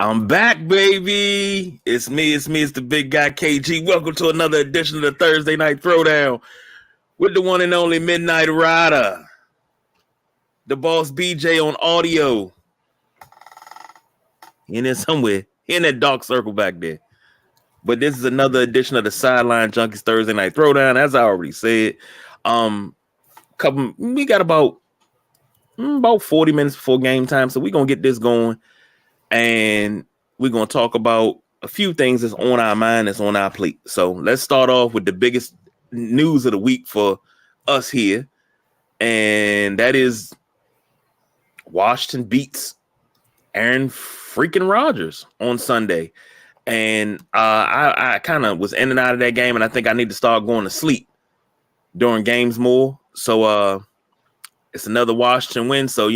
I'm back, baby. It's me. It's the big guy KG. Welcome to another edition of the Thursday Night Throwdown with the one and only Midnight Rider, the boss BJ on audio. He in there somewhere. He in that dark circle back there. But this is another edition of the Sideline Junkies Thursday Night Throwdown. As I already said, we got about 40 minutes before game time, so we're gonna get this going, and we're gonna talk about a few things that's on our mind, that's on our plate. So let's start off with the biggest news of the week for us here, and that is Washington beats Aaron freaking Rodgers on Sunday. And I kind of was in and out of that game, and I think I need to start going to sleep during games more. So it's another Washington win. So,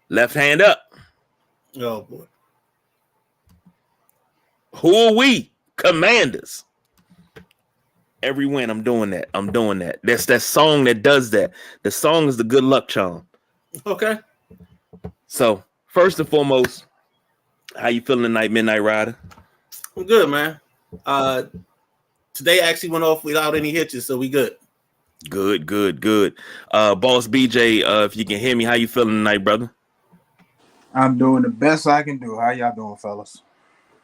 left hand up. Oh, boy. Who are we? Commanders. Every win, I'm doing that. That's that song that does that. The song is the good luck charm. Okay. So, first and foremost, how you feeling tonight, Midnight Rider? I'm good, man. Today actually went off without any hitches, so we good. Good. Boss BJ, if you can hear me, how you feeling tonight, brother? I'm doing the best I can do. How y'all doing, fellas?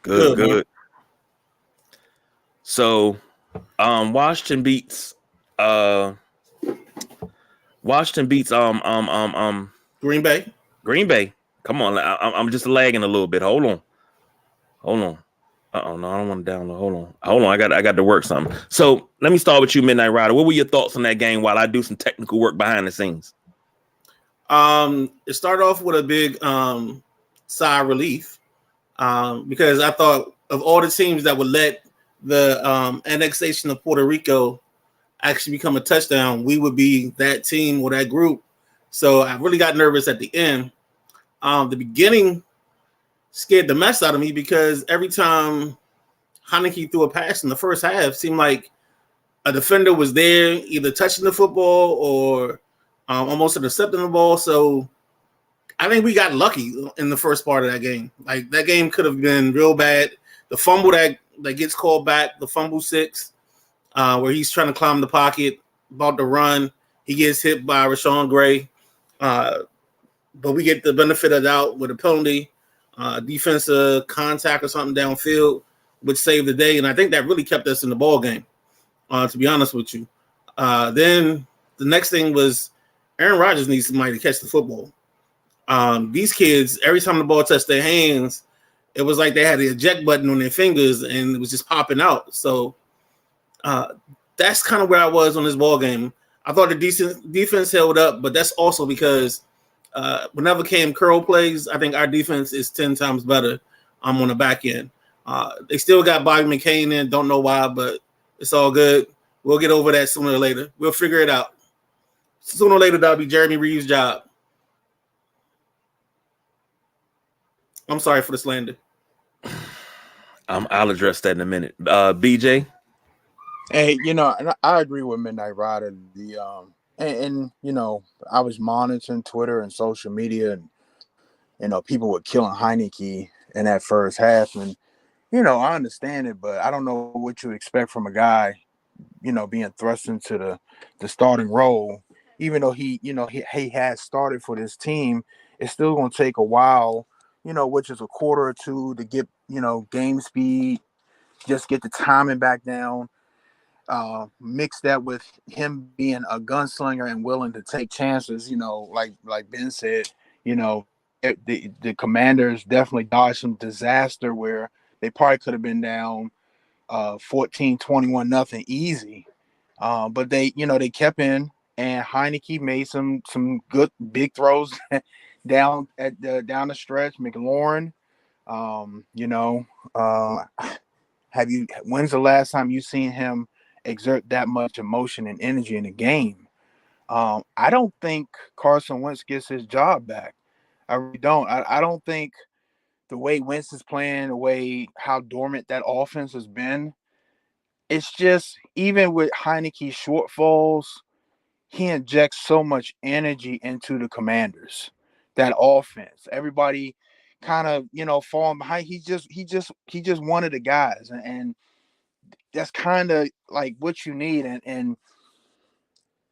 Good. So, Washington beats Green Bay. Green Bay. Come on, I'm just lagging a little bit. Hold on. No, I don't want to download. Hold on. I got to work something. So let me start with you, Midnight Rider. What were your thoughts on that game while I do some technical work behind the scenes? It started off with a big sigh of relief because I thought of all the teams that would let the annexation of Puerto Rico actually become a touchdown, we would be that team or that group. So I really got nervous at the end. The beginning scared the mess out of me because every time Heineke threw a pass in the first half, seemed like a defender was there either touching the football or almost intercepting the ball. So I think we got lucky in the first part of that game. Like, that game could have been real bad. The fumble that gets called back, the fumble 6, where he's trying to climb the pocket, about to run. He gets hit by Rashawn Gray. But we get the benefit of the doubt with a penalty, defensive contact or something downfield, which saved the day. And I think that really kept us in the ball game, to be honest with you. Then the next thing was Aaron Rodgers needs somebody to catch the football. These kids, every time the ball touched their hands, it was like they had the eject button on their fingers and it was just popping out. So that's kind of where I was on this ball game. I thought the defense held up, but that's also because whenever came curl plays, I think our defense is 10 times better on the back end. They still got Bobby McCain in. Don't know why, but it's all good. We'll get over that sooner or later. We'll figure it out. Sooner or later, that'll be Jeremy Reeves' job. I'm sorry for the slander. I'll address that in a minute. BJ? Hey, I agree with Midnight Rider. And I was monitoring Twitter and social media, and people were killing Heineke in that first half. And I understand it, but I don't know what you expect from a guy, being thrust into the starting role. Even though he has started for this team, it's still going to take a while, which is a quarter or two to get game speed, just get the timing back down. Mix that with him being a gunslinger and willing to take chances, like Ben said, the Commanders definitely dodged some disaster where they probably could have been down 14-21 nothing easy. But they kept in, and Heineke made some good big throws down the stretch. McLaurin, when's the last time you seen him exert that much emotion and energy in a game? I don't think Carson Wentz gets his job back. I really don't. I don't think the way Wentz is playing, the way how dormant that offense has been, it's just, even with Heineke's shortfalls, he injects so much energy into the Commanders, that offense. Everybody kind of, you know, falling behind. He just one of the guys, and that's kind of like what you need. And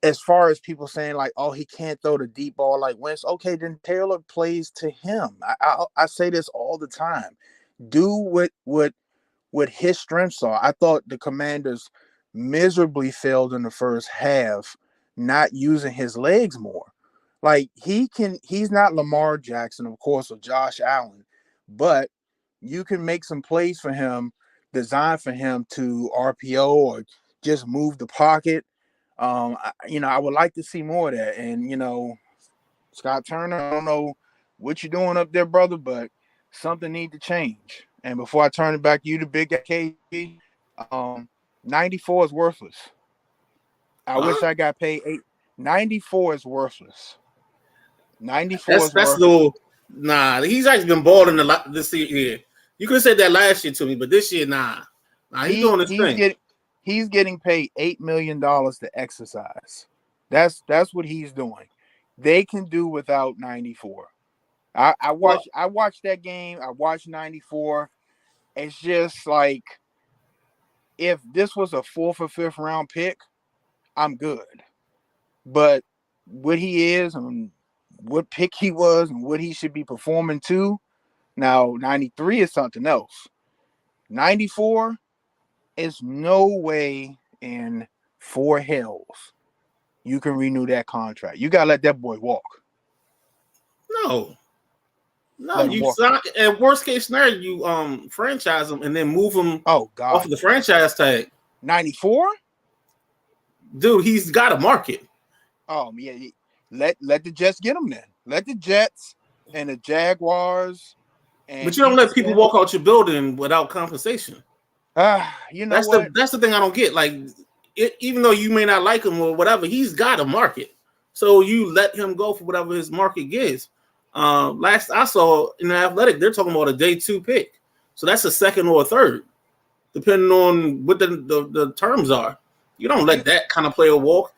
as far as people saying like, oh, he can't throw the deep ball like Wentz, okay, then Taylor plays to him. I say this all the time. Do what his strengths are. I thought the Commanders miserably failed in the first half, not using his legs more. Like he's not Lamar Jackson, of course, or Josh Allen, but you can make some plays for him, design for him to RPO or just move the pocket. I would like to see more of that. And Scott Turner, I don't know what you're doing up there, brother, but something need to change. And before I turn it back to you, the big KG, 94 is worthless. I wish I got paid 94 is worthless. 94 is worthless. Nah, he's actually been balling this year. You could have said that last year to me, but this year, nah, he's doing his thing. He's getting paid $8 million to exercise. That's what he's doing. They can do without 94. I watched that game. I watched 94. It's just like, if this was a 4th or 5th round pick, I'm good. But what he is and what pick he was and what he should be performing to, now 93 is something else. 94 is no way in 4 hells you can renew that contract. You gotta let that boy walk. No, you sign, at worst case scenario, you franchise him and then move him off of the franchise tag. 94? Dude, he's got a market. Oh yeah, let the Jets get him then. Let the Jets and the Jaguars. But you don't let people walk out your building without compensation. That's the thing I don't get. Like, even though you may not like him or whatever, he's got a market. So you let him go for whatever his market gives. Last I saw in the Athletic, they're talking about a day 2 pick. So that's a 2nd or a 3rd, depending on what the terms are. You don't let that kind of player walk.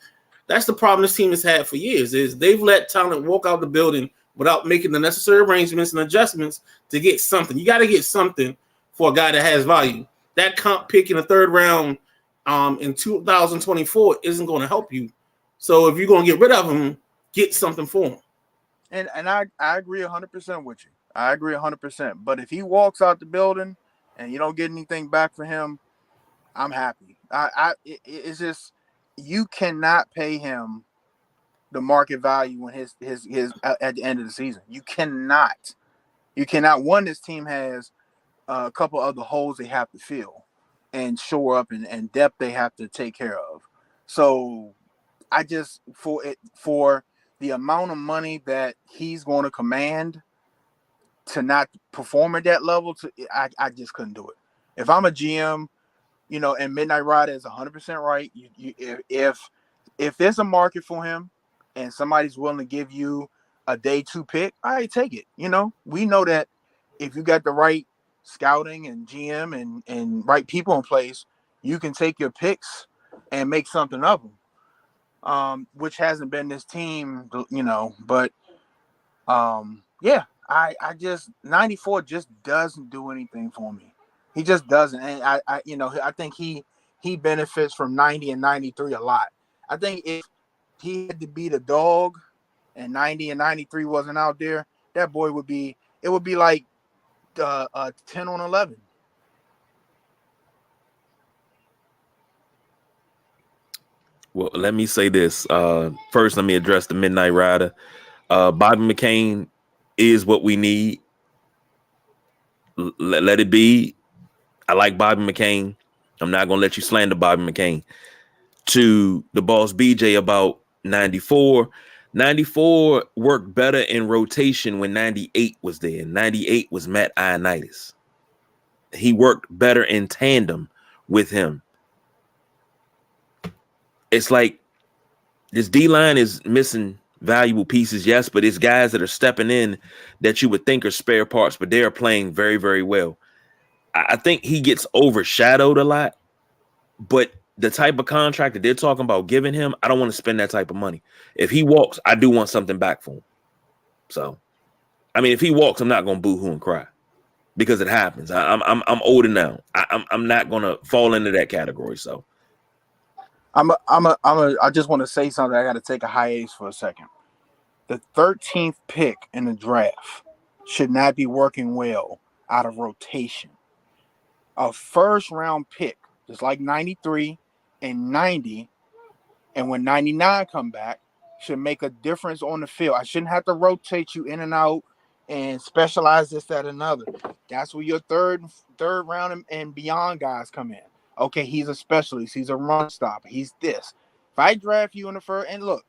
That's the problem this team has had for years, is they've let talent walk out the building without making the necessary arrangements and adjustments to get something. You got to get something for a guy that has value. That comp pick in the 3rd round in 2024 isn't going to help you. So if you're going to get rid of him, get something for him. And I agree 100% with you. I agree 100%. But if he walks out the building and you don't get anything back for him, I'm happy. It's just, you cannot pay him the market value when his at the end of the season. You cannot. One, this team has a couple other holes they have to fill and shore up, and depth they have to take care of. So I just, for the amount of money that he's going to command to not perform at that level, I just couldn't do it. If I'm a GM, and Midnight Rider is 100% right. If there's a market for him and somebody's willing to give you a day 2 pick, all right, take it. We know that if you got the right scouting and GM and right people in place, you can take your picks and make something of them, which hasn't been this team, but yeah, I just, 94 just doesn't do anything for me. He just doesn't. And I think he benefits from 90 and 93 a lot. I think if he had to beat a dog and 90 and 93 wasn't out there, that boy would be like 10 on 11. Well, let me say this. First, let me address the Midnight Rider. Bobby McCain is what we need. Let it be. I like Bobby McCain. I'm not going to let you slander Bobby McCain. To the boss BJ about 94. 94 worked better in rotation when 98 was there. 98 was Matt Ioannidis. He worked better in tandem with him. It's like this D-line is missing valuable pieces, yes, but it's guys that are stepping in that you would think are spare parts, but they are playing very, very well. I think he gets overshadowed a lot, but the type of contract that they're talking about giving him, I don't want to spend that type of money. If he walks, I do want something back for him. So I mean, if he walks, I'm not gonna boo-hoo and cry because it happens. I'm older now. I'm not gonna fall into that category. So I just want to say something. I got to take a hiatus for a second. The 13th pick in the draft should not be working well out of rotation. A first round pick, just like 93 and 90, and when 99 come back, should make a difference on the field. I shouldn't have to rotate you in and out and specialize this, that, and another. That's where your third round and beyond guys come in. Okay, he's a specialist. He's a run stopper. He's this. If I draft you in the first, and look,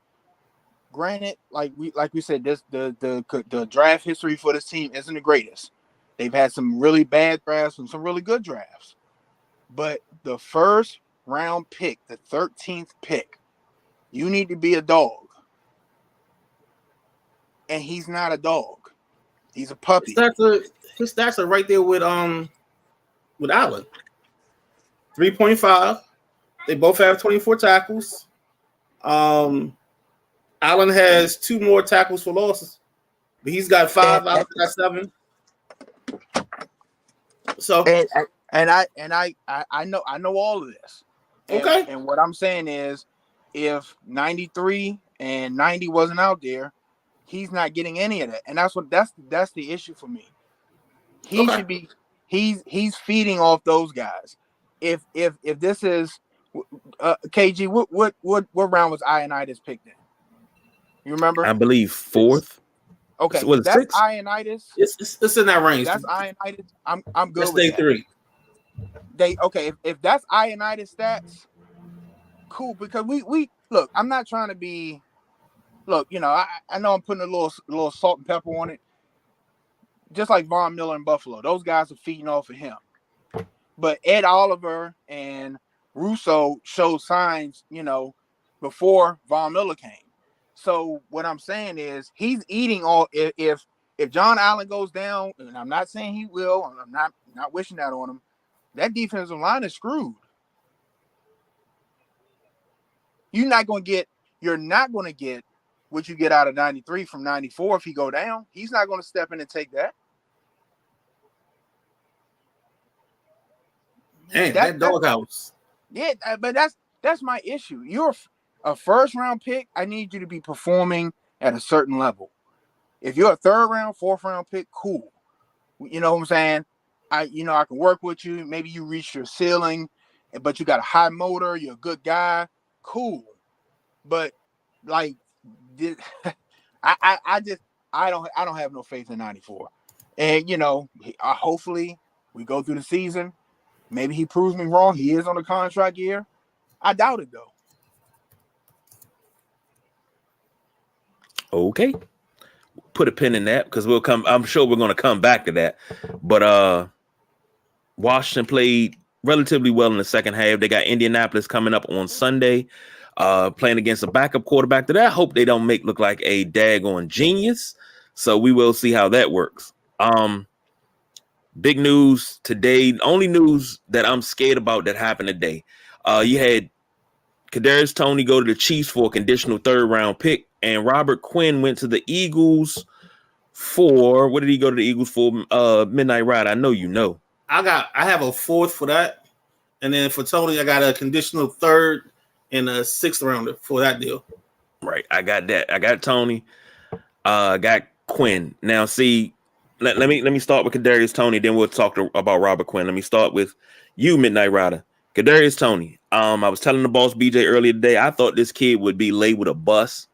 granted, like we said, this the draft history for this team isn't the greatest. They've had some really bad drafts and some really good drafts. But the first round pick, the 13th pick, you need to be a dog. And he's not a dog. He's a puppy. His stats are right there with Allen. 3.5. They both have 24 tackles. Allen has 2 more tackles for losses, but he's got 5 out of that 7. So I know all of this. Okay. And what I'm saying is, if 93 and 90 wasn't out there, he's not getting any of that. And that's the issue for me. He should be he's feeding off those guys. If this is KG, what round was Ionitis picked in? You remember? I believe 4th. Okay, So, that's 6? Ionitis. It's in that range. That's Ionitis. I'm good Let's with stay that. 3. If that's Ionitis stats, cool. Because we look. I'm not trying to be. Look, I know I'm putting a little salt and pepper on it. Just like Von Miller in Buffalo, those guys are feeding off of him. But Ed Oliver and Russo showed signs, before Von Miller came. So what I'm saying is he's eating all. If John Allen goes down, and I'm not saying he will, and I'm not wishing that on him, that defensive line is screwed. You're not going to get what you get out of 93 from 94 if he go down. He's not going to step in and take that. Man, that doghouse. Yeah, but that's my issue. You're a first round pick. I need you to be performing at a certain level. If you're a 3rd round, 4th round pick, cool. You know what I'm saying? I can work with you. Maybe you reach your ceiling, but you got a high motor. You're a good guy. Cool. But like, I don't have no faith in 94. And hopefully we go through the season. Maybe he proves me wrong. He is on a contract year. I doubt it though. Okay. Put a pin in that because I'm sure we're going to come back to that. But Washington played relatively well in the second half. They got Indianapolis coming up on Sunday, playing against a backup quarterback that I hope they don't make look like a daggone genius. So we will see how that works. Big news today. The only news that I'm scared about that happened today. You had Kadarius Toney go to the Chiefs for a conditional 3rd round pick, and Robert Quinn went to the Eagles for what did he go to the Eagles for? Midnight Ride. I know you know. I have a 4th for that, and then for Toney, I got a conditional 3rd and a 6th rounder for that deal. Right, I got that. I got Toney. Got Quinn. Now, see, let me start with Kadarius Toney, then we'll talk about Robert Quinn. Let me start with you, Midnight Rider. Kadarius Toney. I was telling the boss BJ earlier today, I thought this kid would be laid with a bus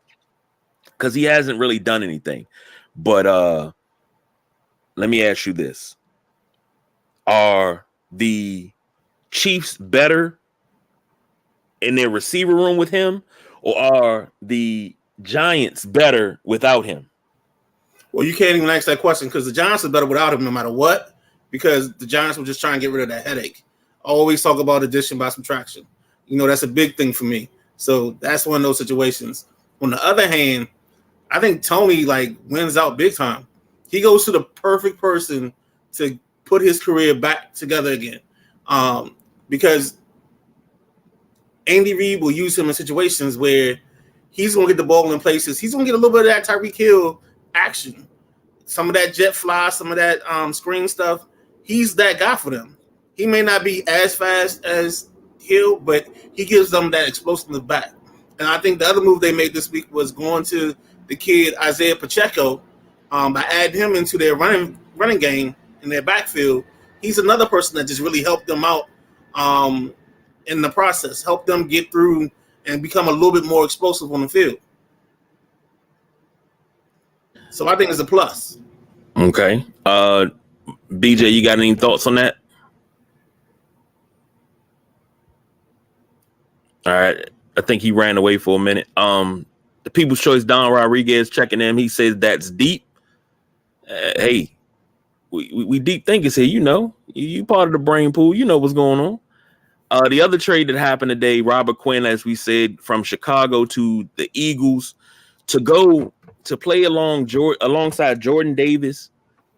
because he hasn't really done anything. But let me ask you this. Are the Chiefs better in their receiver room with him, or are the Giants better without him? Well, you can't even ask that question because the Giants are better without him no matter what, because the Giants will just try and get rid of that headache. I always talk about addition by subtraction. That's a big thing for me. So that's one of those situations. On the other hand, I think Toney wins out big time. He goes to the perfect person to put his career back together again. Because Andy Reid will use him in situations where he's going to get the ball in places. He's going to get a little bit of that Tyreek Hill action some of that jet fly, some of that screen stuff. He's that guy for them. He may not be as fast as Hill, but he gives them that explosive back. And I think the other move they made this week was going to the kid Isaiah Pacheco by adding him into their running game in their backfield. He's another person that just really helped them out in the process, helped them get through and become a little bit more explosive on the field. So I think it's a plus. Okay. BJ, you got any thoughts on that? All right. I think he ran away for a minute. The People's Choice, Don Rodriguez, checking him. He says that's deep. Hey, we deep thinkers here. You know, you part of the brain pool. You know what's going on. The other trade that happened today, Robert Quinn, as we said, from Chicago to the Eagles to go to play alongside Jordan Davis,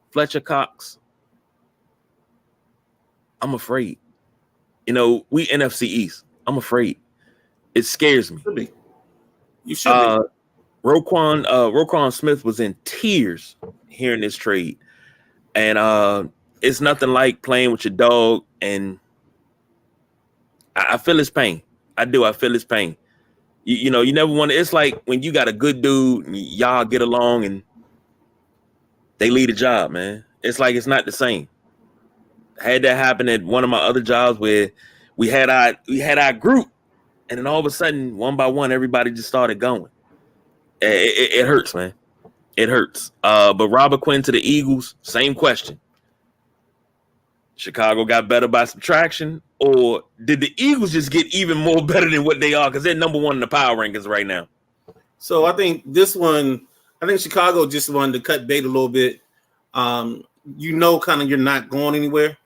Fletcher Cox. I'm afraid. You know, we NFC East. I'm afraid. It scares me. You should be. Roquan Smith was in tears hearing this trade. And it's nothing like playing with your dog. And I feel his pain. I do. I feel his pain. You know, you never want to. It's like when you got a good dude and y'all get along and they lead a job, man. It's like it's not the same. I had that happen at one of my other jobs where we had our group, and then all of a sudden, one by one, everybody just started going. It hurts, man. It hurts. But Robert Quinn to the Eagles, same question. Chicago got better by subtraction, or did the Eagles just get even more better than what they are because they're number one in the power rankings right now? So I think Chicago just wanted to cut bait a little bit. You know, kind of you're not going anywhere.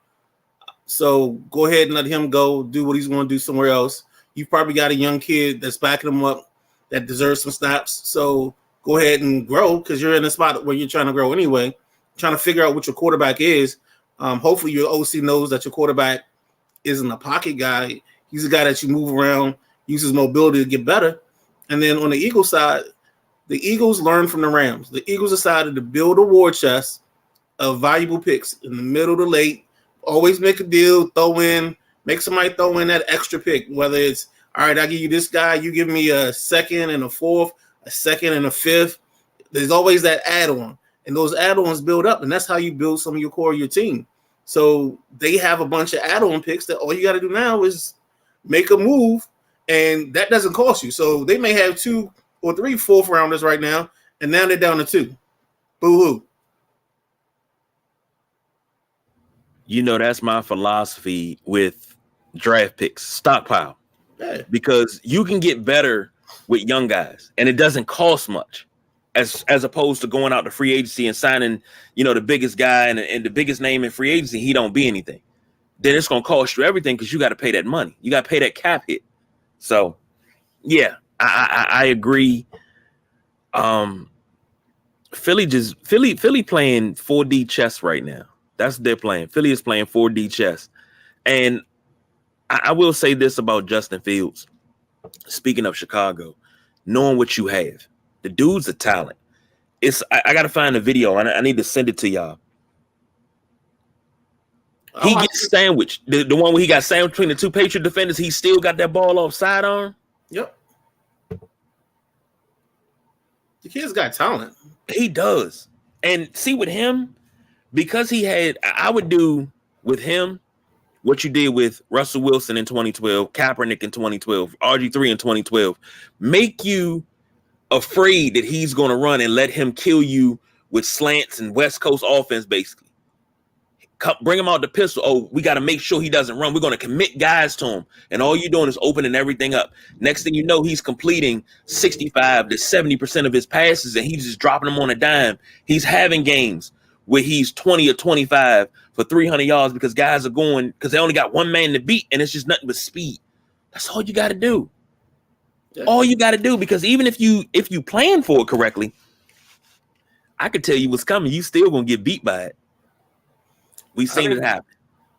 So go ahead and let him go do what he's going to do somewhere else. You've probably got a young kid that's backing him up that deserves some snaps. So go ahead and grow because you're in a spot where you're trying to grow anyway, trying to figure out what your quarterback is. Hopefully your OC knows that your quarterback isn't a pocket guy. He's a guy that you move around, uses mobility to get better. And then on the Eagles side, the Eagles learned from the Rams. The Eagles decided to build a war chest of valuable picks in the middle to late. Always make a deal, make somebody throw in that extra pick, whether it's, all right, I give you this guy, you give me a second and a fourth, a second and a fifth. There's always that add-on. And those add-ons build up, and that's how you build some of your core of your team. So they have a bunch of add-on picks that all you got to do now is make a move, and that doesn't cost you. So they may have 2 or 3 fourth-rounders right now, and now they're down to 2. Boo-hoo. You know, that's my philosophy with draft picks, stockpile. Yeah. Because you can get better with young guys, and it doesn't cost much. As opposed to going out to free agency and signing, you know, the biggest guy and the biggest name in free agency, he don't be anything. Then it's going to cost you everything because you got to pay that money. You got to pay that cap hit. So, yeah, I agree. Philly playing 4D chess right now. That's what they're playing. Philly is playing 4D chess. And I will say this about Justin Fields. Speaking of Chicago, knowing what you have. The dude's a talent. I got to find a video. I need to send it to y'all. He gets sandwiched. The one where he got sandwiched between the 2 Patriot defenders, he still got that ball off sidearm. Yep. The kid's got talent. He does. And see with him, because I would do with him what you did with Russell Wilson in 2012, Kaepernick in 2012, RG3 in 2012. Make you afraid that he's going to run and let him kill you with slants and West Coast offense, basically. Bring him out the pistol. Oh, we got to make sure he doesn't run. We're going to commit guys to him. And all you're doing is opening everything up. Next thing you know, he's completing 65 to 70% of his passes, and he's just dropping them on a dime. He's having games where he's 20 or 25 for 300 yards because guys are going because they only got one man to beat, and it's just nothing but speed. That's all you got to do. All you got to do, because even if you plan for it correctly, I could tell you what's coming. You still gonna get beat by it. We've seen it happen.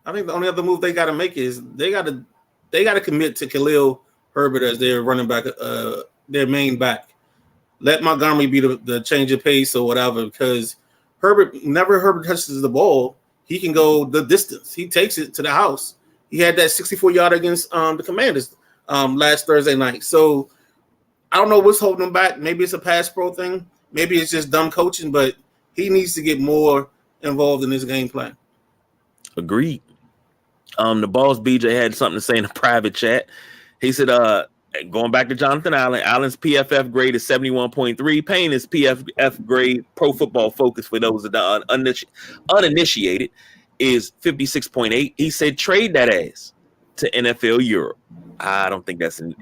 I think the only other move they got to make is they got to commit to Khalil Herbert as their running back, their main back. Let Montgomery be the change of pace or whatever, because Herbert touches the ball, he can go the distance. He takes it to the house. He had that 64-yard against the Commanders last Thursday night. So I don't know what's holding him back. Maybe it's a pass pro thing. Maybe it's just dumb coaching, but he needs to get more involved in his game plan. Agreed. The boss BJ had something to say in a private chat. He said, going back to Jonathan Allen, Allen's PFF grade is 71.3. Payne's PFF grade, Pro Football Focus, for those that are uninitiated, is 56.8. He said, trade that ass to NFL Europe. I don't think that's in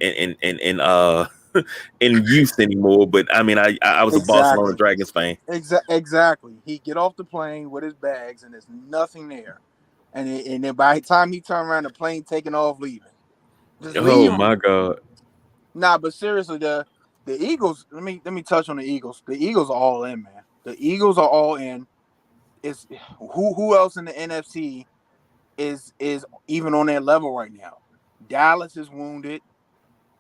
use anymore, but I mean, I was a Barcelona Dragons fan. Exactly. He get off the plane with his bags, and there's nothing there. And then by the time he turned around, the plane taking off, leaving. Oh my God! Nah, but seriously, the Eagles. Let me touch on the Eagles. The Eagles are all in, man. The Eagles are all in. It's who else in the NFC is even on their level right now? Dallas is wounded.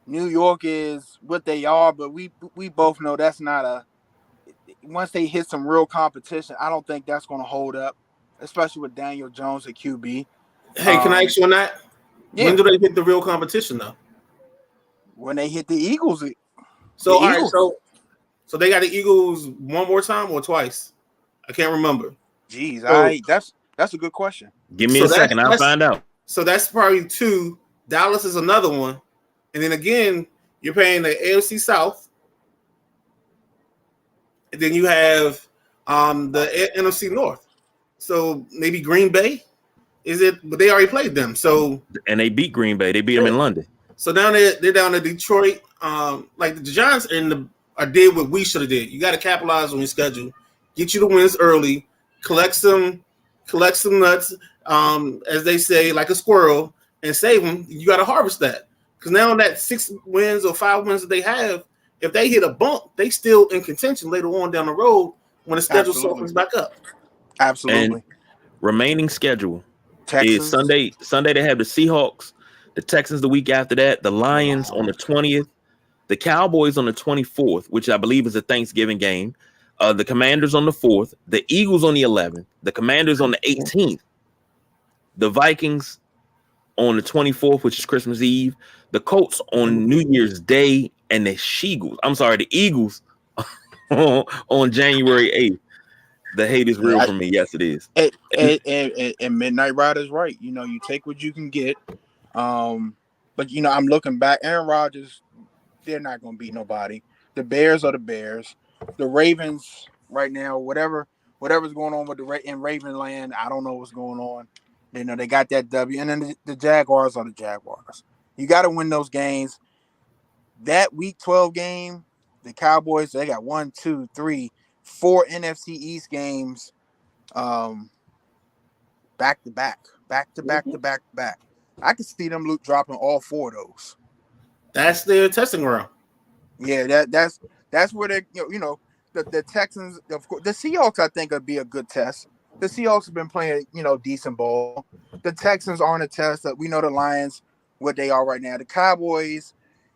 New York is what they are, but we both know that's not a. Once they hit some real competition, I don't think that's going to hold up, especially with Daniel Jones at QB. Hey, can I ask you on that? Yeah. When do they hit the real competition, though? When they hit the Eagles. So, all right, so they got the Eagles one more time or twice? I can't remember. Jeez, that's a good question. Give me a second, I'll find out. So that's probably two. Dallas is another one. And then again, you're paying the AFC South. And then you have the NFC North. So maybe Green Bay. Is it? But they already played them. So and they beat Green Bay. They beat them in London. So down there, they're down to Detroit. Like the Giants did what we should have did. You got to capitalize on your schedule. Get you the wins early. Collect some nuts, as they say, like a squirrel, and save them. You got to harvest that. Because now that 6 wins or 5 wins that they have, if they hit a bump, they still in contention later on down the road when the schedule softens back up. Absolutely. And remaining schedule Texans. is Sunday. Sunday they have the Seahawks, the Texans the week after that, the Lions on the 20th, the Cowboys on the 24th, which I believe is a Thanksgiving game, the Commanders on the 4th, the Eagles on the 11th, the Commanders on the 18th, the Vikings on the 24th, which is Christmas Eve, the Colts on New Year's Day, and the Eagles on January 8th. The hate is real for me. Yes, it is. And Midnight Rider's right. You know, you take what you can get. But, you know, I'm looking back. Aaron Rodgers, they're not going to beat nobody. The Bears are the Bears. The Ravens right now, whatever's going on with in Ravenland, I don't know what's going on. You know, they got that W. And then the Jaguars are the Jaguars. You got to win those games. That Week 12 game, the Cowboys, they got 1, 2, 3, 4 NFC East games back to back. I can see them dropping all 4 of those. That's their testing ground. Yeah, that's where they, you know, the Texans, of course, the Seahawks, I think, would be a good test. The Seahawks have been playing, you know, decent ball. The Texans aren't a test. We know the Lions, what they are right now. The Cowboys,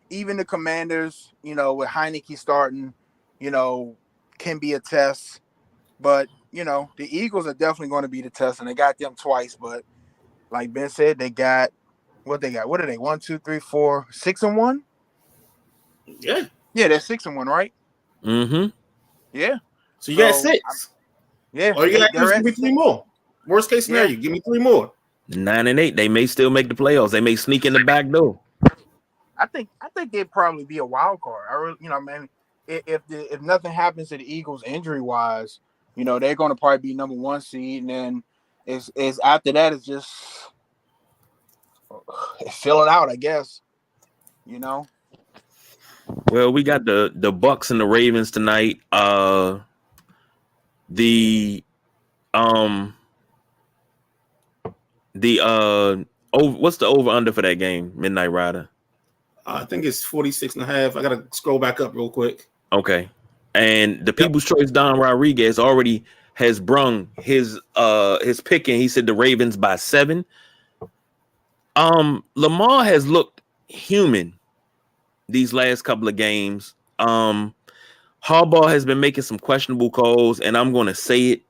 even the Commanders, you know, with Heineke starting, you know, can be a test. But, you know, the Eagles are definitely going to be the test, and they got them twice. But like Ben said, they got what they got. What are they? 1, 2, 3, 4, 6-1? Yeah. Yeah, they're 6-1, right? Mm-hmm. Yeah. So you got 6. Yeah. Or you got to give me 3 more. Worst case scenario, give me 3 more. 9-8. They may still make the playoffs. They may sneak in the back door. I think they'd probably be a wild card. I really, you know, man, if nothing happens to the Eagles injury wise, you know, they're going to probably be number 1 seed, and then is after that it's just fill it out, I guess. You know. Well, we got the Bucks and the Ravens tonight. What's the over under for that game, Midnight Rider? I think it's 46.5. I gotta scroll back up real quick. Okay. And the People's Choice Don Rodriguez already has brung his pick in. He said the Ravens by 7. Lamar has looked human these last couple of games. Harbaugh has been making some questionable calls, and I'm going to say it.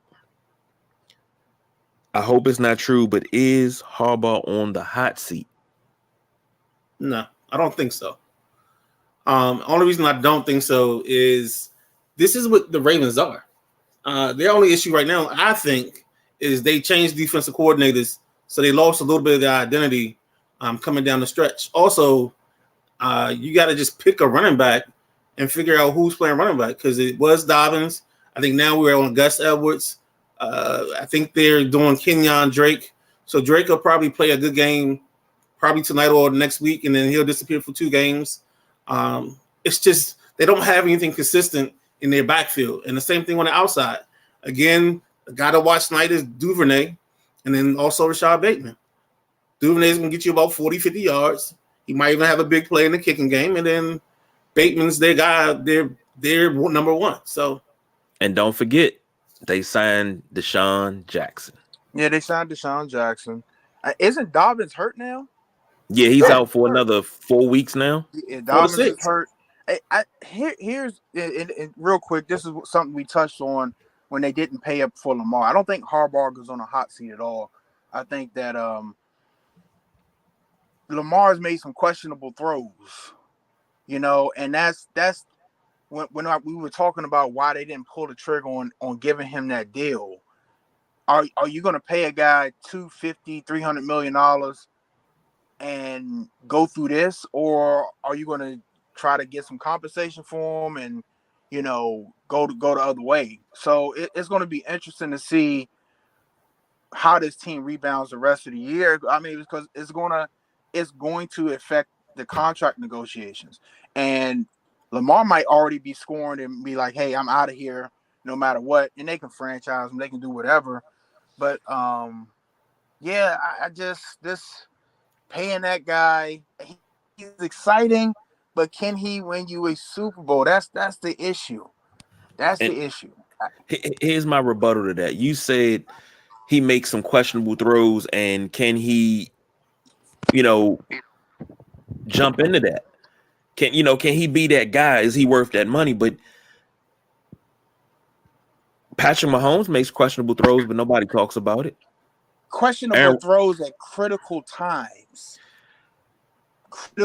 I hope it's not true, but is Harbaugh on the hot seat? No, I don't think so. Only reason I don't think so is this is what the Ravens are. Their only issue right now, I think, is they changed defensive coordinators, so they lost a little bit of their identity coming down the stretch. Also, you got to just pick a running back and figure out who's playing running back because it was Dobbins. I think now we're on Gus Edwards. I think they're doing Kenyon Drake. So Drake will probably play a good game probably tonight or next week, and then he'll disappear for 2 games. It's just they don't have anything consistent in their backfield. And the same thing on the outside. Again, the guy to watch tonight is Duvernay, and then also Rashad Bateman. Duvernay's going to get you about 40, 50 yards. He might even have a big play in the kicking game, and then Bateman's their guy. They're number one. So, and don't forget, they signed Deshaun Jackson. Yeah, they signed Deshaun Jackson. Isn't Dobbins hurt now? Yeah, he's out for another 4 weeks now. Yeah, Dobbins is hurt. Here's real quick. This is something we touched on when they didn't pay up for Lamar. I don't think Harbaugh goes on a hot seat at all. I think that Lamar's made some questionable throws, and that's when we were talking about why they didn't pull the trigger on giving him that deal. Are you going to pay a guy $250-300 million and go through this, or are you going to try to get some compensation for him and go the other way? So it's going to be interesting to see how this team rebounds the rest of the year. I mean, because it's going to affect the contract negotiations, and Lamar might already be scoring and be like, "Hey, I'm out of here, no matter what," and they can franchise him, they can do whatever. But yeah, I just this paying that guy, he's exciting, but can he win you a Super Bowl? That's the issue. The issue. Here's my rebuttal to that. You said he makes some questionable throws, and can he, jump into that? Can he be that guy? Is he worth that money? But Patrick Mahomes makes questionable throws, but nobody talks about it. Questionable throws at critical times.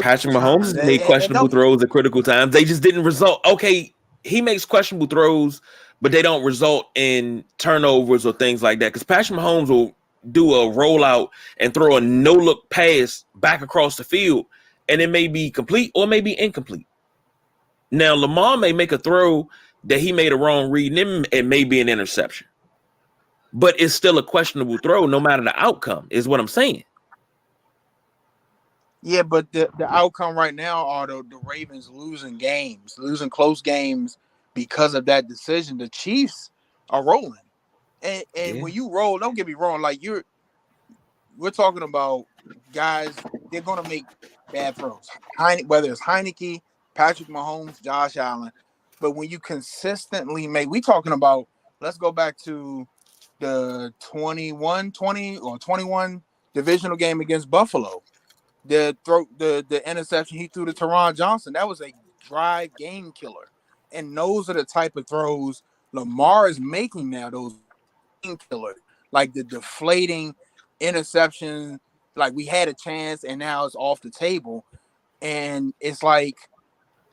Patrick Mahomes has made questionable throws at critical times. They just didn't result. Okay, he makes questionable throws, but they don't result in turnovers or things like that. Because Patrick Mahomes will do a rollout and throw a no-look pass back across the field, and it may be complete or may be incomplete. Now, Lamar may make a throw that he made a wrong read, and it may be an interception. But it's still a questionable throw no matter the outcome, is what I'm saying. Yeah, but the outcome right now are the Ravens losing close games because of that decision. The Chiefs are rolling. And when you roll, don't get me wrong, like we're talking about guys, they're going to make bad throws. Whether it's Heineke, Patrick Mahomes, Josh Allen. But when you consistently we talking about, let's go back to the 21-20 or 21 divisional game against Buffalo. The interception he threw to Teron Johnson, that was a drive game killer. And those are the type of throws Lamar is making now, those game killers. Like the deflating interception, like we had a chance and now it's off the table. And it's like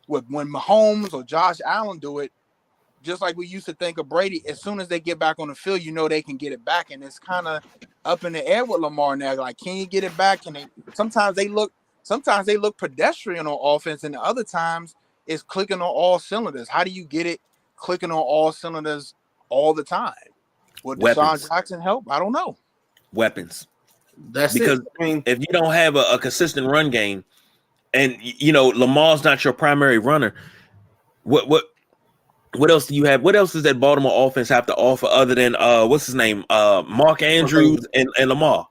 when Mahomes or Josh Allen do it, just like we used to think of Brady, as soon as they get back on the field, they can get it back. And it's kind of up in the air with Lamar now. Like, can you get it back? And sometimes they look pedestrian on offense, and the other times it's clicking on all cylinders. How do you get it clicking on all cylinders all the time? Would Deshaun Jackson help? I don't know. Weapons. That's because it. I mean, if you don't have a consistent run game, and Lamar's not your primary runner, what else do you have? What else does that Baltimore offense have to offer other than what's his name? Mark Andrews and Lamar.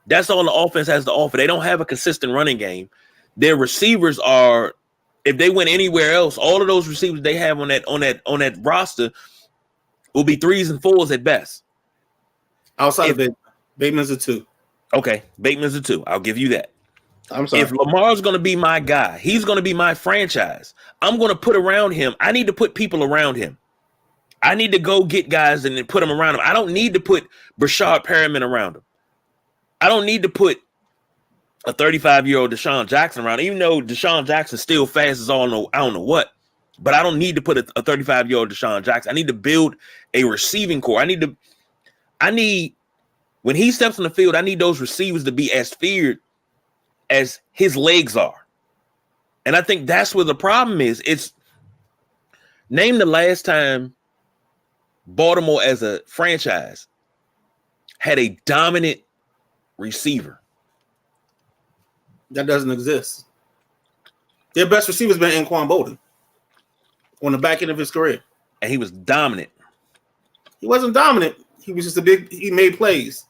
That's all the offense has to offer. They don't have a consistent running game. Their receivers are, if they went anywhere else, all of those receivers they have on that roster will be 3s and 4s at best. Outside of it, Bateman's a 2. Okay, Bateman's a 2. I'll give you that. I'm sorry. If Lamar's going to be my guy, he's going to be my franchise. I'm going to put around him. I need to put people around him. I need to go get guys and then put them around him. I don't need to put Brashard Perriman around him. I don't need to put a 35-year-old Deshaun Jackson around, even though Deshaun Jackson's still fast as I don't know what. But I don't need to put a 35-year-old Deshaun Jackson. I need to build a receiving core. I need when he steps on the field, I need those receivers to be as feared as his legs are. And I think that's where the problem is. It's name the last time Baltimore as a franchise had a dominant receiver. That doesn't exist. Their best receiver's been Anquan Bolden on the back end of his career. And he was dominant. He wasn't dominant. He was just he made plays.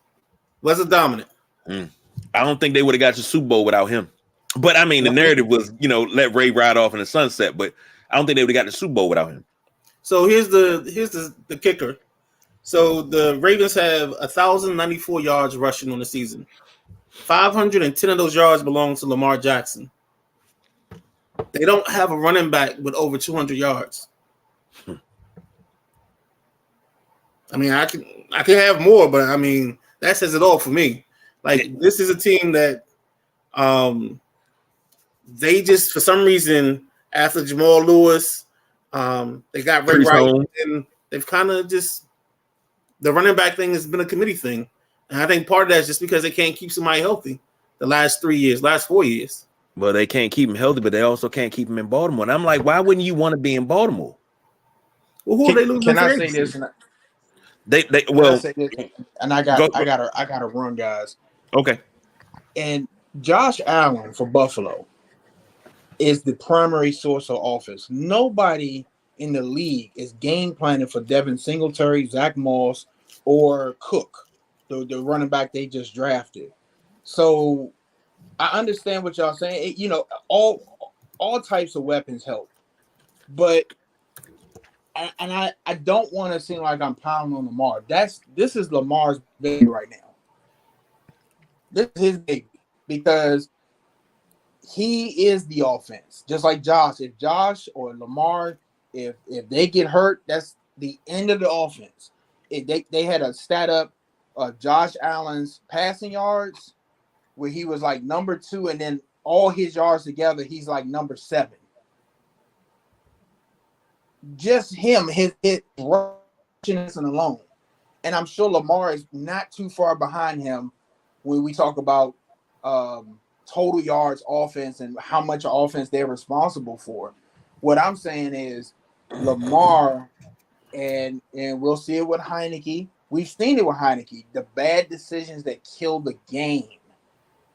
Wasn't dominant. I don't think they would have got to the Super Bowl without him. But I mean, the narrative was, let Ray ride off in the sunset, but I don't think they would have got the Super Bowl without him. So here's the kicker. So the Ravens have 1,094 yards rushing on the season. 510 of those yards belong to Lamar Jackson. They don't have a running back with over 200 yards. I mean, I can have more, but I mean, that says it all for me. Like, this is a team that they just, for some reason, after Jamal Lewis, they got Ray Rice, and they've kind of just, the running back thing has been a committee thing. And I think part of that is just because they can't keep somebody healthy the last 4 years. Well, they can't keep him healthy, but they also can't keep him in Baltimore. And I'm like, why wouldn't you want to be in Baltimore? Well, who are they losing? Can I say this? And I gotta run, guys. Okay. And Josh Allen for Buffalo is the primary source of offense. Nobody in the league is game planning for Devin Singletary, Zach Moss, or Cook, the running back they just drafted. So I understand what y'all saying. All types of weapons help, but I don't want to seem like I'm pounding on Lamar. This is Lamar's baby right now. This is his baby because he is the offense, just like Josh. If Josh or Lamar, if they get hurt, that's the end of the offense. They had a stat up of Josh Allen's passing yards where he was like number 2, and then all his yards together, he's like number 7. Just him, his rushness alone. And I'm sure Lamar is not too far behind him when we talk about total yards offense and how much offense they're responsible for. What I'm saying is Lamar, and we'll see it with Heineke. We've seen it with Heineke. The bad decisions that kill the game.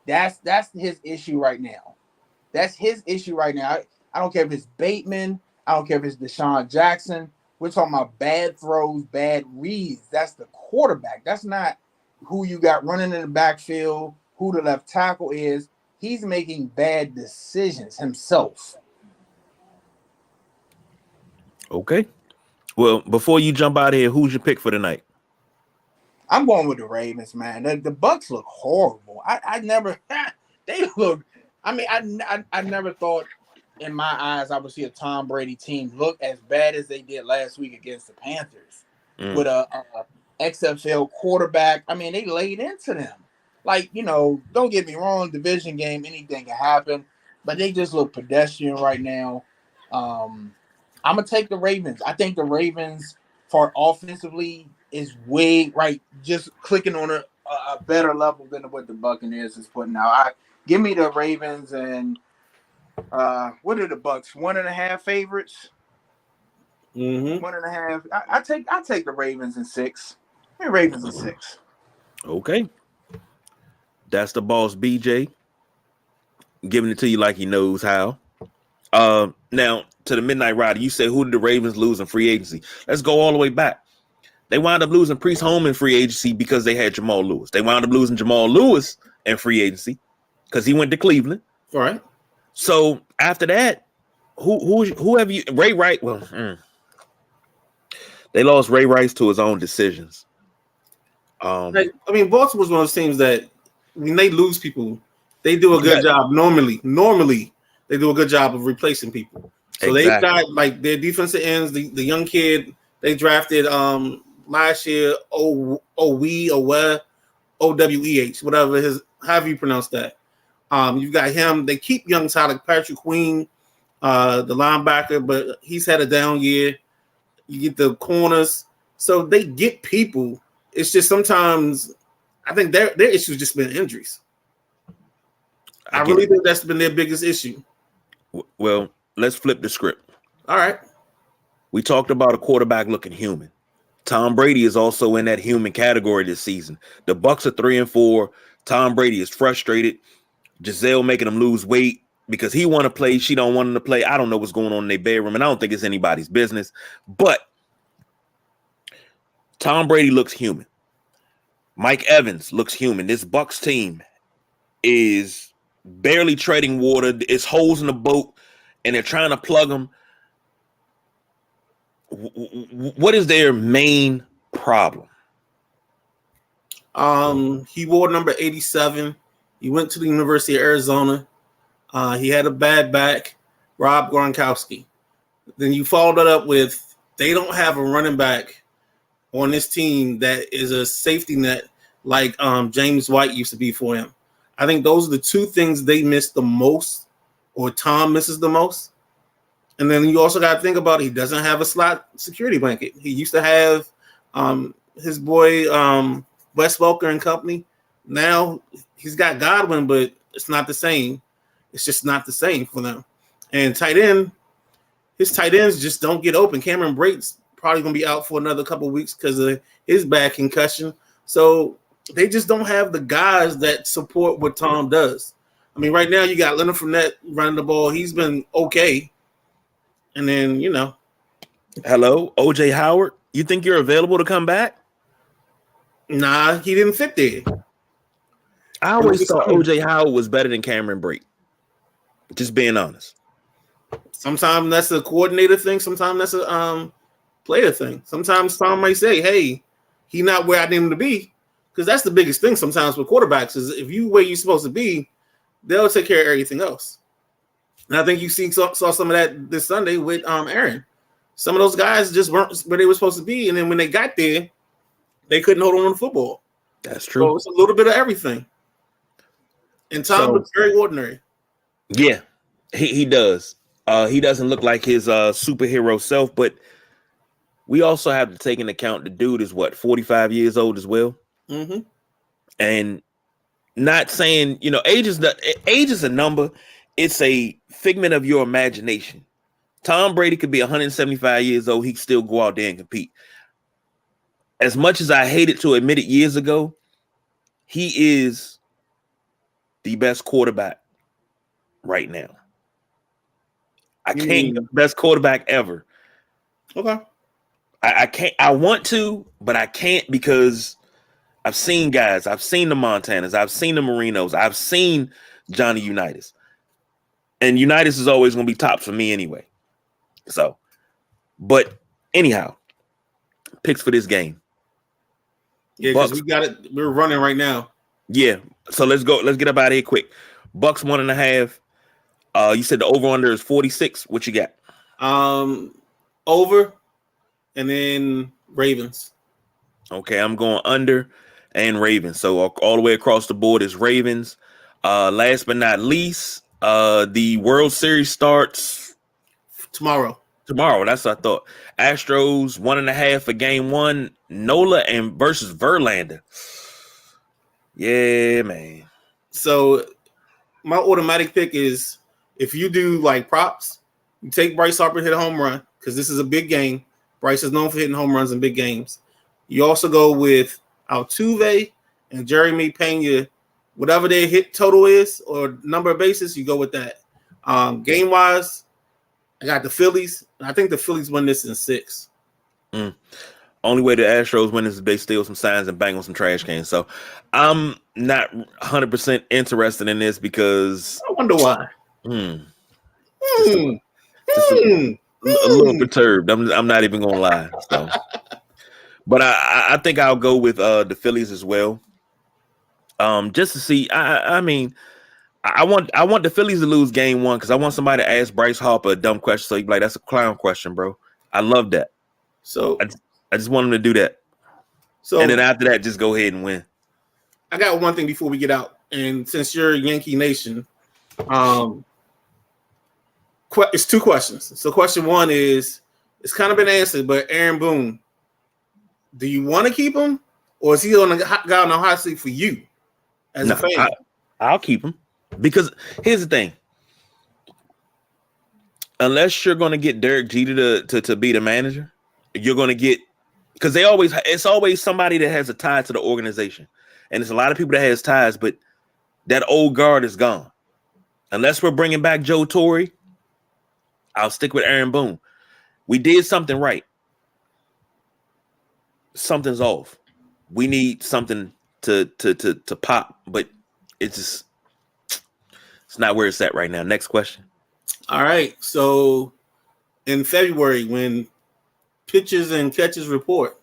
That's his issue right now. That's his issue right now. I don't care if it's Bateman. I don't care if it's Deshaun Jackson. We're talking about bad throws, bad reads. That's the quarterback. That's not who you got running in the backfield, who the left tackle is. He's making bad decisions himself. Okay. Well, before you jump out of here, who's your pick for tonight? I'm going with the Ravens, man. The Bucks look horrible. I never they look. I mean, I never thought in my eyes I would see a Tom Brady team look as bad as they did last week against the Panthers with a XFL quarterback. I mean, they laid into them. Like, don't get me wrong, division game, anything can happen, but they just look pedestrian right now. I'm gonna take the Ravens. I think the Ravens, for offensively, is way right, just clicking on a better level than what the Buccaneers is putting out. Give me the Ravens, and what are the Bucks? 1.5 favorites. 1.5. I take the Ravens in 6. The Ravens in 6. Okay. That's the boss, BJ, giving it to you like he knows how. Now, to the Midnight Rider, you said, who did the Ravens lose in free agency? Let's go all the way back. They wound up losing Priest Holmes in free agency because they had Jamal Lewis. They wound up losing Jamal Lewis in free agency because he went to Cleveland. All right. So after that, who have you? Ray Rice. Well, they lost Ray Rice to his own decisions. Baltimore's one of those teams that when they lose people, they do a good job. Normally, they do a good job of replacing people. So They've got like their defensive ends, the young kid they drafted last year OWEH, whatever however you pronounce that. You've got him. They keep young Tyler Patrick Queen, the linebacker, but he's had a down year. You get the corners, so they get people. It's just sometimes I think their issue just been injuries. I really think that's been their biggest issue. Well, let's flip the script. All right. We talked about a quarterback looking human. Tom Brady is also in that human category this season. The Bucs are 3-4. Tom Brady is frustrated. Giselle making him lose weight because he want to play. She don't want him to play. I don't know what's going on in their bedroom, and I don't think it's anybody's business. But Tom Brady looks human. Mike Evans looks human. This Bucs team is barely treading water. It's holes in the boat, and they're trying to plug them. What is their main problem? He wore number 87. He went to the University of Arizona. He had a bad back, Rob Gronkowski. Then you followed it up with they don't have a running back on this team that is a safety net like James White used to be for him. I think those are the two things they miss the most, or Tom misses the most. And then you also got to think about he doesn't have a slot security blanket. He used to have his boy Wes Welker and company. Now he's got Godwin, but it's not the same. It's just not the same for them. And tight end, his tight ends just don't get open. Cameron Brate's probably going to be out for another couple of weeks because of his bad concussion. So they just don't have the guys that support what Tom does. I mean, right now you got Leonard Fournette running the ball. He's been okay. And then, Hello, OJ Howard. You think you're available to come back? Nah, he didn't fit there. I always thought OJ Howard was better than Cameron Brate. Just being honest. Sometimes that's a coordinator thing. Sometimes that's a player thing. Sometimes Tom might say, hey, he not where I need him to be. Because that's the biggest thing sometimes with quarterbacks is if you where you're supposed to be, they'll take care of everything else. And I think you saw some of that this Sunday with Aaron. Some of those guys just weren't where they were supposed to be. And then when they got there, they couldn't hold on to the football. That's true. So it's a little bit of everything. And Tom looks very ordinary. Yeah, he does. He doesn't look like his superhero self, but we also have to take into account the dude is 45 years old as well. Mm-hmm. And not saying, age is a number. It's a figment of your imagination. Tom Brady could be 175 years old. He could still go out there and compete. As much as I hated to admit it years ago, he is the best quarterback right now. I can't the best quarterback ever. Okay. I can't. I want to, but I can't because I've seen guys. I've seen the Montanas. I've seen the Marinos. I've seen Johnny Unitas. And Unitas is always going to be tops for me anyway. So, but anyhow, picks for this game. Yeah, because we got it. We're running right now. Yeah. So let's go. Let's get up out of here quick. Bucks 1.5. You said the over under is 46. What you got? Over, and then Ravens. Okay, I'm going under and Ravens. So all the way across the board is Ravens. Last but not least, the World Series starts tomorrow. That's what I thought. Astros 1.5 for game one. Nola and versus Verlander. Yeah, man. So my automatic pick is if you do like props, you take Bryce Harper hit a home run because this is a big game. Bryce is known for hitting home runs in big games. You also go with Altuve and Jeremy Pena, whatever their hit total is or number of bases, you go with that. Game wise, I got the Phillies. I think the Phillies win this in 6. Only way the Astros win is if they steal some signs and bang on some trash cans. So I'm not 100% interested in this because I wonder why. A little perturbed. I'm not even gonna lie. So, but I think I'll go with the Phillies as well. Just to see. I mean, I want the Phillies to lose game one because I want somebody to ask Bryce Harper a dumb question. So he'd be like, "That's a clown question, bro." I love that. So I just want him to do that. So and then after that, just go ahead and win. I got one thing before we get out, and since you're Yankee Nation, it's two questions. So question one is, it's kind of been answered, but Aaron Boone, do you want to keep him, or is he on the guy on the hot seat for you as a fan? I'll keep him because here's the thing. Unless you're going to get Derek Jeter to be the manager, you're going to get, because it's always somebody that has a tie to the organization, and it's a lot of people that has ties, but that old guard is gone. Unless we're bringing back Joe Torre, I'll stick with Aaron Boone. We did something right. Something's off. We need something to pop, but it's not where it's at right now. Next question. All right. So in February, when pitches and catches report,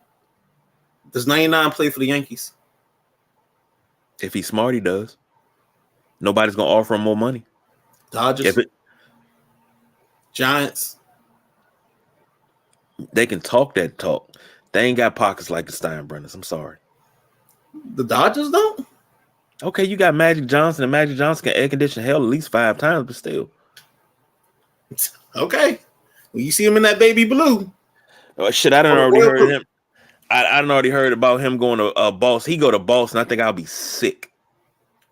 does 99 play for the Yankees? If he's smart, he does. Nobody's gonna offer him more money. Dodgers, Giants. They can talk that talk. They ain't got pockets like the Steinbrenners. I'm sorry. The Dodgers don't? Okay, you got Magic Johnson, and Magic Johnson can air condition hell at least 5 times, but still. Okay. Well, you see him in that baby blue. Oh, shit, I done already heard him. I done already heard about him going to Boston. He go to Boston. I think I'll be sick.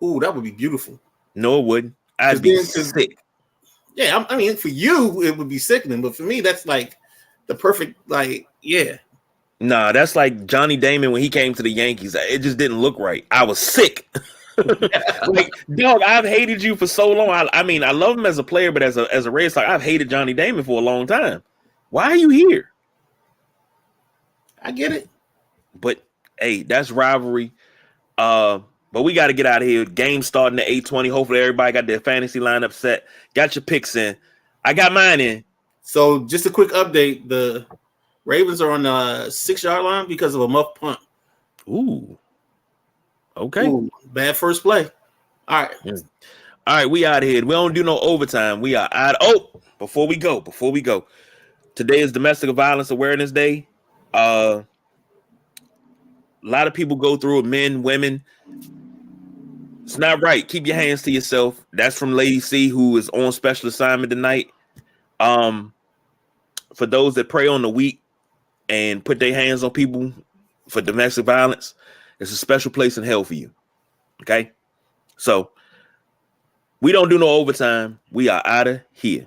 Ooh, that would be beautiful. No, it wouldn't. I'd be sick. Yeah, I mean, for you, it would be sickening, but for me, that's like the perfect, like, yeah. Nah, that's like Johnny Damon when he came to the Yankees. It just didn't look right. I was sick. Like, dog, I've hated you for so long. I mean, I love him as a player, but as a Red Sox, I've hated Johnny Damon for a long time. Why are you here? I get it. But hey, that's rivalry. But we got to get out of here. Game starting at 8:20. Hopefully everybody got their fantasy lineup set. Got your picks in. I got mine in. So just a quick update. The Ravens are on the 6-yard line because of a muff punt. Ooh. Okay. Ooh, bad first play. All right. Yeah. All right, we out of here. We don't do no overtime. We are out. Oh, before we go. Today is Domestic Violence Awareness Day. A lot of people go through it, men, women. It's not right. Keep your hands to yourself. That's from Lady C, who is on special assignment tonight. For those that prey on the weak and put their hands on people for domestic violence, it's a special place in hell for you. Okay? So we don't do no overtime. We are out of here.